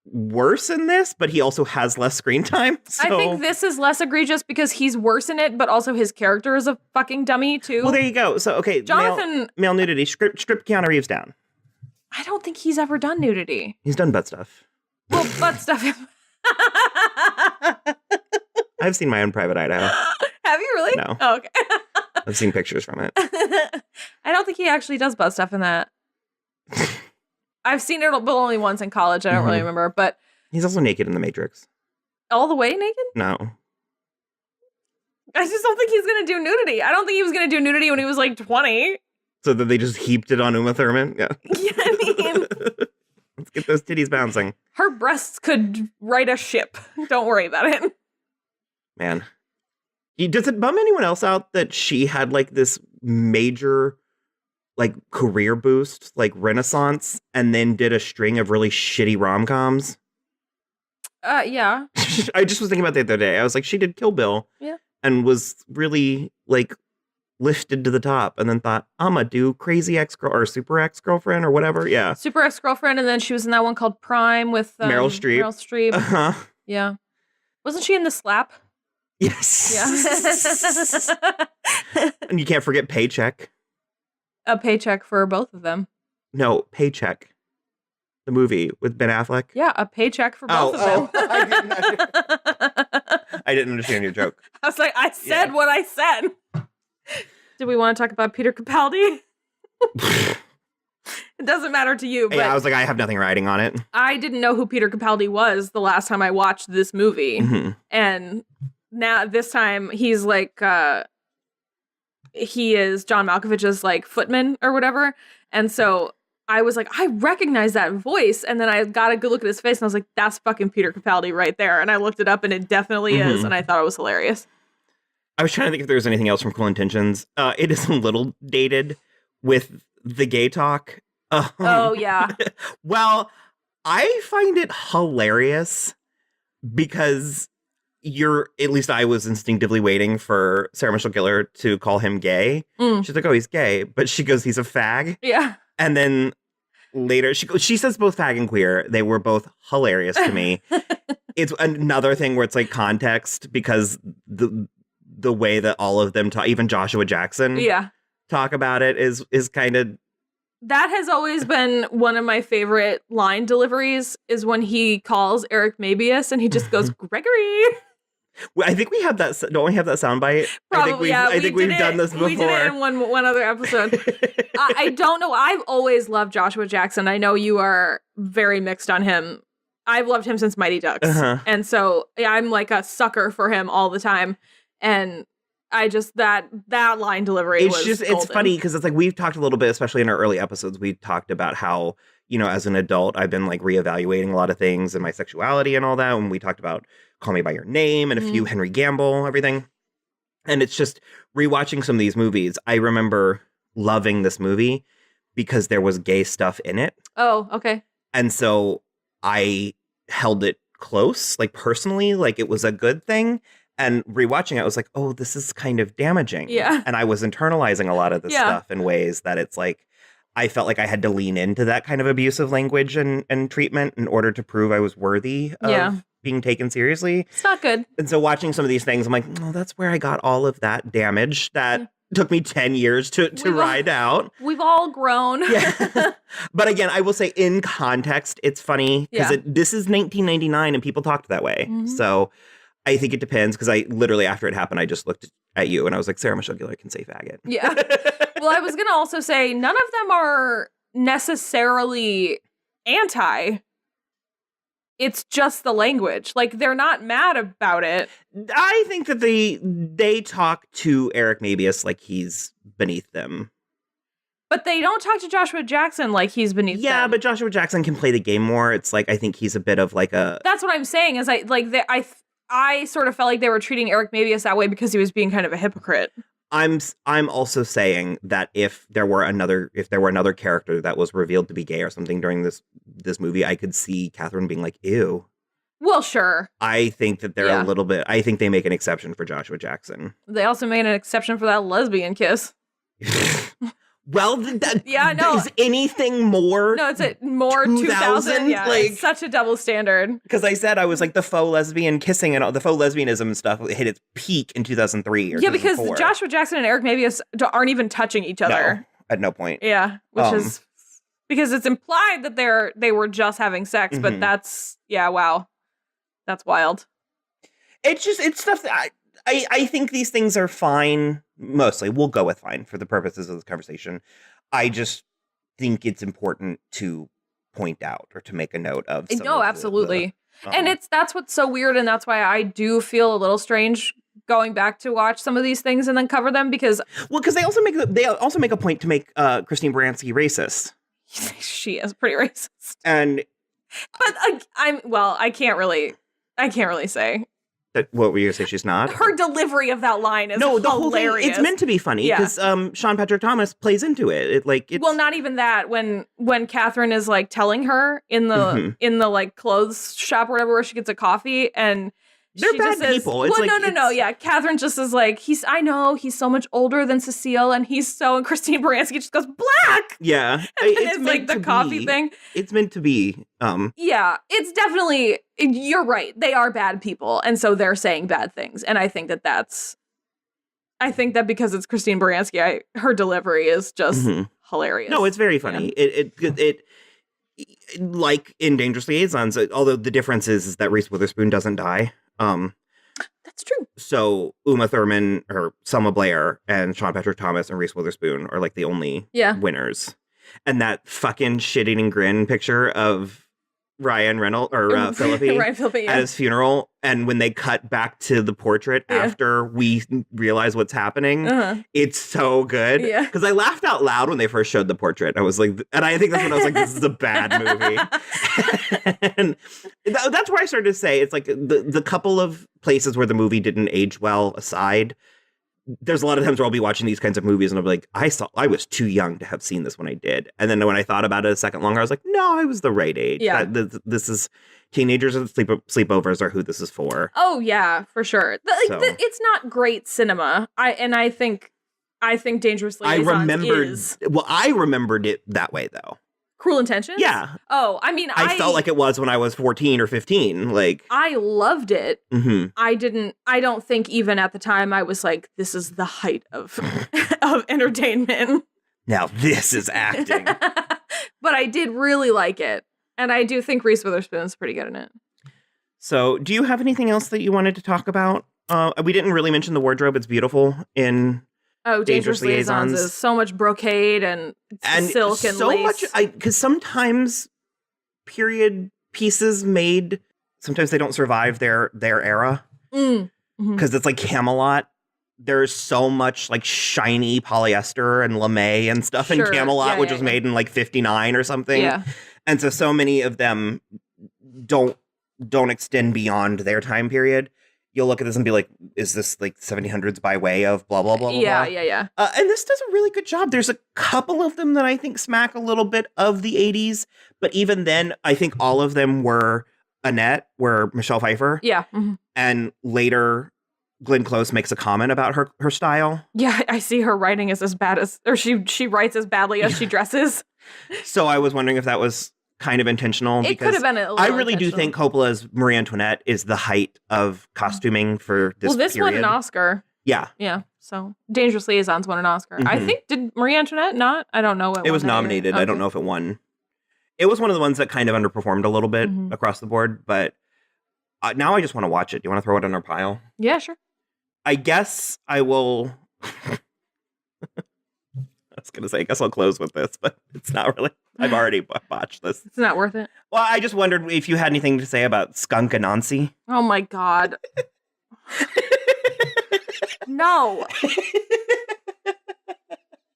B: worse in this, but he also has less screen time. So.
C: I think this is less egregious because he's worse in it, but also his character is a fucking dummy too.
B: Well, there you go. So, okay,
C: Jonathan...
B: male nudity, strip Keanu Reeves down.
C: I don't think he's ever done nudity.
B: He's done butt stuff.
C: Well, butt stuff.
B: I've seen My Own Private Idaho.
C: Have you really?
B: No.
C: Oh, okay.
B: I've seen pictures from it.
C: I don't think he actually does butt stuff in that. I've seen it, but only once in college. I don't really remember, but...
B: He's also naked in The Matrix.
C: All the way naked?
B: No.
C: I just don't think he's going to do nudity. I don't think he was going to do nudity when he was like 20.
B: So that they just heaped it on Uma Thurman? Yeah.
C: Yeah, I mean...
B: Let's get those titties bouncing.
C: Her breasts could ride a ship. Don't worry about it.
B: Man. Does it bum anyone else out that she had like this major... like career boost, like renaissance, and then did a string of really shitty rom-coms?
C: Yeah.
B: I just was thinking about that the other day. I was like, she did Kill Bill.
C: Yeah.
B: And was really like lifted to the top and then thought, I'ma do Crazy Ex-Girl or Super Ex-Girlfriend or whatever. Yeah.
C: Super Ex-Girlfriend, and then she was in that one called Prime with
B: Meryl Streep.
C: Meryl Streep.
B: Uh-huh.
C: Yeah. Wasn't she in The Slap?
B: Yes.
C: Yeah.
B: And you can't forget Paycheck.
C: A paycheck for both of them.
B: No, Paycheck. The movie with Ben Affleck.
C: Yeah, a paycheck for both of them.
B: I didn't understand your joke.
C: I was like, I said what I said. Do we want to talk about Peter Capaldi? It doesn't matter to you, but
B: yeah, I was like, I have nothing riding on it.
C: I didn't know who Peter Capaldi was the last time I watched this movie.
B: Mm-hmm.
C: And now this time he's like he is John Malkovich's like footman or whatever. And so I was like, I recognize that voice. And then I got a good look at his face and I was like, that's fucking Peter Capaldi right there. And I looked it up and it definitely is. And I thought it was hilarious.
B: I was trying to think if there was anything else from Cruel Intentions. It is a little dated with the gay talk.
C: Oh, yeah.
B: Well, I find it hilarious because at least I was instinctively waiting for Sarah Michelle Gellar to call him gay. She's like, oh, he's gay. But she goes, he's a fag.
C: Yeah.
B: And then later, she says both fag and queer. They were both hilarious to me. It's another thing where it's like context because the way that all of them talk, even Joshua Jackson, talk about it is kind of.
C: That has always been one of my favorite line deliveries is when he calls Eric Mabius and he just goes, Gregory.
B: Well, I think we have that. Don't we have that soundbite?
C: Probably,
B: I think we've done this before.
C: We did it in one other episode. I don't know. I've always loved Joshua Jackson. I know you are very mixed on him. I've loved him since Mighty Ducks. And so I'm like a sucker for him all the time. And I just, that line delivery was golden.
B: It's funny because it's like we've talked a little bit, especially in our early episodes, we talked about how, as an adult, I've been like reevaluating a lot of things and my sexuality and all that. When we talked about Call Me By Your Name and a few Henry Gamble, everything. And it's just rewatching some of these movies. I remember loving this movie because there was gay stuff in it.
C: Oh, okay.
B: And so I held it close, like personally, like it was a good thing. And rewatching it, I was like, oh, this is kind of damaging.
C: Yeah.
B: And I was internalizing a lot of this stuff in ways that it's like, I felt like I had to lean into that kind of abusive language and treatment in order to prove I was worthy of being taken seriously.
C: It's not good.
B: And so watching some of these things, I'm like, oh, that's where I got all of that damage that took me 10 years to ride out.
C: We've all grown.
B: Yeah. But again, I will say in context, it's funny because this is 1999 and people talked that way. So I think it depends because I literally, after it happened, I just looked at you and I was like, Sarah Michelle Gellar can say faggot.
C: Yeah. Well, I was going to also say none of them are necessarily anti. It's just the language. Like, they're not mad about it.
B: I think that they talk to Eric Mabius like he's beneath them.
C: But they don't talk to Joshua Jackson like he's beneath them.
B: Yeah, but Joshua Jackson can play the game more. It's like, I think he's a bit of like a...
C: That's what I'm saying is I sort of felt like they were treating Eric Mabius that way because he was being kind of a hypocrite.
B: I'm also saying that if there were another character that was revealed to be gay or something during this movie, I could see Catherine being like, ew.
C: Well, sure.
B: I think that they're a little bit... I think they make an exception for Joshua Jackson.
C: They also made an exception for that lesbian kiss.
B: Well, no. Is anything more?
C: No, it's more 2000. Yeah,
B: like,
C: it's such a double standard.
B: Because I was like the faux lesbian kissing and all the faux lesbianism and stuff hit its peak in 2003 or 2004.
C: Because Joshua Jackson and Eric Mabius aren't even touching each other.
B: No, at no point.
C: Yeah, which is because it's implied that they were just having sex, but that's wow, that's wild.
B: It's stuff that I think these things are fine. Mostly, we'll go with fine for the purposes of this conversation. I just think it's important to point out or to make a note of.
C: No, absolutely. And that's what's so weird, and that's why I do feel a little strange going back to watch some of these things and then cover them because
B: they also make a point to make Christine Baranski racist.
C: She is pretty racist, but I can't really say.
B: What were you going to say? She's not?
C: Her delivery of that line is hilarious.
B: Whole thing, it's meant to be funny because Sean Patrick Thomas plays into it. Well,
C: not even that. When Catherine is like telling her in the like clothes shop or whatever where she gets a coffee and
B: they're bad people.
C: No. Yeah, Catherine just is like I know he's so much older than Cecile and and Christine Baranski just goes black.
B: Yeah,
C: and it's like the coffee thing.
B: It's meant to be.
C: Yeah, it's definitely. You're right. They are bad people, and so they're saying bad things. And I think that because it's Christine Baranski, her delivery is just hilarious.
B: No, it's very funny. Yeah. It like in Dangerous Liaisons, although the difference is that Reese Witherspoon doesn't die.
C: That's true.
B: So Uma Thurman or Selma Blair and Sean Patrick Thomas and Reese Witherspoon are like the only winners. And that fucking shit-eating grin picture of Ryan Reynolds or Phillippe
C: Ryan Phillippe,
B: at his funeral, and when they cut back to the portrait after we realize what's happening, it's so good.
C: Yeah,
B: because I laughed out loud when they first showed the portrait. I was like, and I think that's when I was like, this is a bad movie. And that's where I started to say it's like the couple of places where the movie didn't age well aside. There's a lot of times where I'll be watching these kinds of movies and I'll be like, I was too young to have seen this when I did. And then when I thought about it a second longer, I was like, no, I was the right age.
C: Yeah.
B: This is teenagers and sleepovers are who this is for.
C: Oh, yeah, for sure. It's not great cinema. I think Dangerous Liaisons
B: I remembered it that way, though.
C: Cruel Intentions?
B: Yeah.
C: Oh, I mean,
B: I felt like it was when I was 14 or 15. Like,
C: I loved it.
B: Mm-hmm.
C: I don't think even at the time I was like, this is the height of of entertainment.
B: Now this is acting.
C: But I did really like it. And I do think Reese Witherspoon's pretty good in it.
B: So do you have anything else that you wanted to talk about? We didn't really mention the wardrobe. It's beautiful in
C: Dangerous Liaisons is so much brocade and silk and
B: so
C: lace.
B: Because sometimes period pieces sometimes they don't survive their era. Because it's like Camelot. There's so much like shiny polyester and lame and stuff in Camelot, which was made in like 59 or something.
C: Yeah.
B: And so many of them don't extend beyond their time period. You'll look at this and be like, is this like 1700s by way of blah, blah, blah, blah,
C: yeah,
B: blah?
C: Yeah.
B: And this does a really good job. There's a couple of them that I think smack a little bit of the 80s. But even then, I think all of them were Michelle Pfeiffer.
C: Yeah. Mm-hmm.
B: And later, Glenn Close makes a comment about her style.
C: Yeah, I see her writing is as bad as, or she writes as badly as she dresses.
B: So I was wondering if that was kind of intentional.
C: It could have been a little
B: I really do think Coppola's Marie Antoinette is the height of costuming for this
C: this
B: period.
C: won an Oscar.
B: Yeah.
C: Yeah. So Dangerous Liaisons won an Oscar.
B: Mm-hmm.
C: I think, did Marie Antoinette not? I don't know what
B: it was nominated. Okay. I don't know if it won. It was one of the ones that kind of underperformed a little bit across the board, but now I just want to watch it. Do you want to throw it in our pile?
C: Yeah, sure.
B: I guess I will. I was going to say, I guess I'll close with this, but it's not really. I've already botched this.
C: It's not worth it.
B: Well, I just wondered if you had anything to say about Skunk Anansi.
C: Oh my God. No.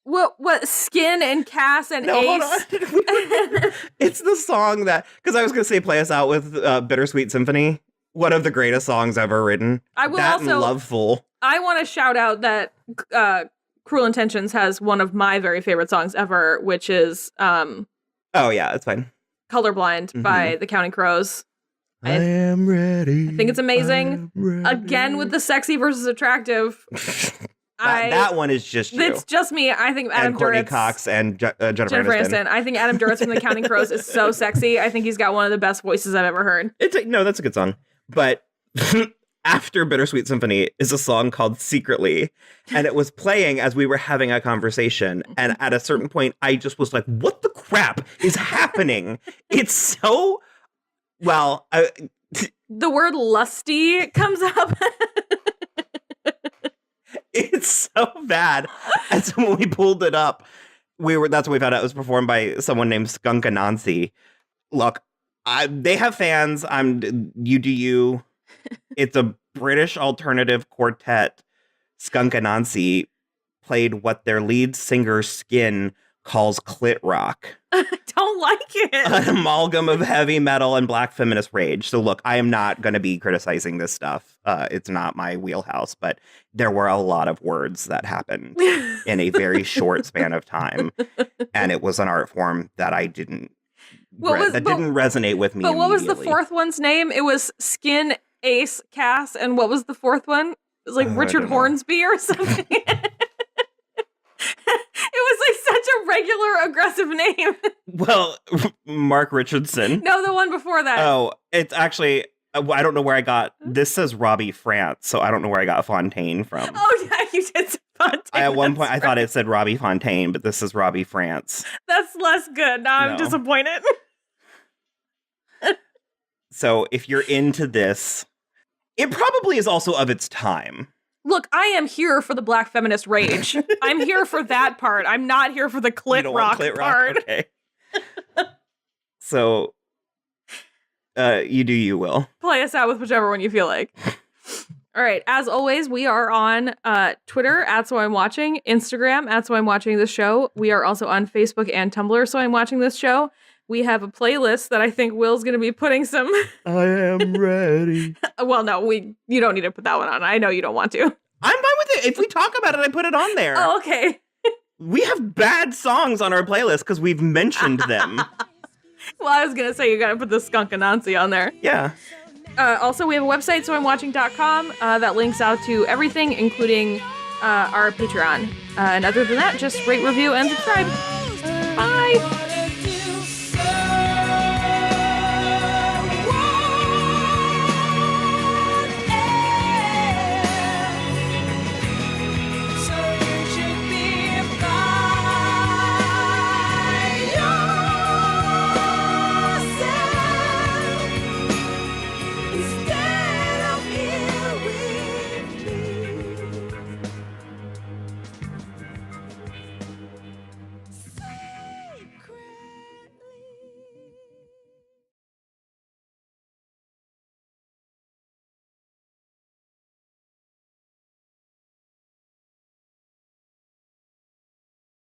C: What? Skin and Cass and Ace?
B: Hold on. It's the song that, because I was going to say play us out with Bittersweet Symphony. One of the greatest songs ever written.
C: I will
B: that
C: also.
B: And Loveful.
C: I want to shout out that Cruel Intentions has one of my very favorite songs ever, which is
B: oh yeah, it's fine.
C: Colorblind by the Counting Crows.
B: I am ready.
C: I think it's amazing. Again with the sexy versus attractive.
B: that one is just you.
C: It's just me. I think Adam
B: and Courtney
C: Duritz,
B: Cox and Jennifer Aniston.
C: I think Adam Duritz from the Counting Crows is so sexy. I think he's got one of the best voices I've ever heard.
B: No, that's a good song. But after Bittersweet Symphony is a song called Secretly, and it was playing as we were having a conversation. And at a certain point, I just was like, what the crap is happening? It's so, well.
C: The word lusty comes up.
B: It's so bad. And so when we pulled it up, that's when we found out it was performed by someone named Skunk Anansi. Look, they have fans. You do you. It's a British alternative quartet. Skunk Anansi played what their lead singer Skin calls clit rock.
C: I don't like it.
B: An amalgam of heavy metal and black feminist rage. So look, I am not going to be criticizing this stuff. It's not my wheelhouse, but there were a lot of words that happened in a very short span of time. And it was an art form that I didn't didn't resonate with me.
C: But what was the fourth one's name? It was Skin, Ace, Cass, and what was the fourth one? It was like Richard Hornsby or something. It was like such a regular aggressive name.
B: Well, Mark Richardson.
C: No, the one before that.
B: Oh, it's actually, I don't know where I got, this says Robbie France, so I don't know where I got Fontaine from.
C: Oh, yeah, you did say Fontaine.
B: At one point, I thought it said Robbie Fontaine, but this is Robbie France.
C: That's less good. Now I'm disappointed.
B: So if you're into this, it probably is also of its time.
C: Look, I am here for the black feminist rage. I'm here for that part. I'm not here for the clit rock part.
B: Okay. So You do you, Will.
C: Play us out with whichever one you feel like. All right. As always, we are on Twitter at So I'm Watching, Instagram at So I'm Watching This Show. We are also on Facebook and Tumblr, So I'm Watching This Show. We have a playlist that I think Will's going to be putting some...
B: I am ready.
C: Well, no, you don't need to put that one on. I know you don't want to.
B: I'm fine with it. If we talk about it, I put it on there.
C: Oh, okay.
B: We have bad songs on our playlist because we've mentioned them.
C: Well, I was going to say you got to put the Skunk Anansi on there.
B: Yeah.
C: Also, we have a website, soimwatching.com, that links out to everything, including our Patreon. And other than that, just rate, review, and subscribe. Bye!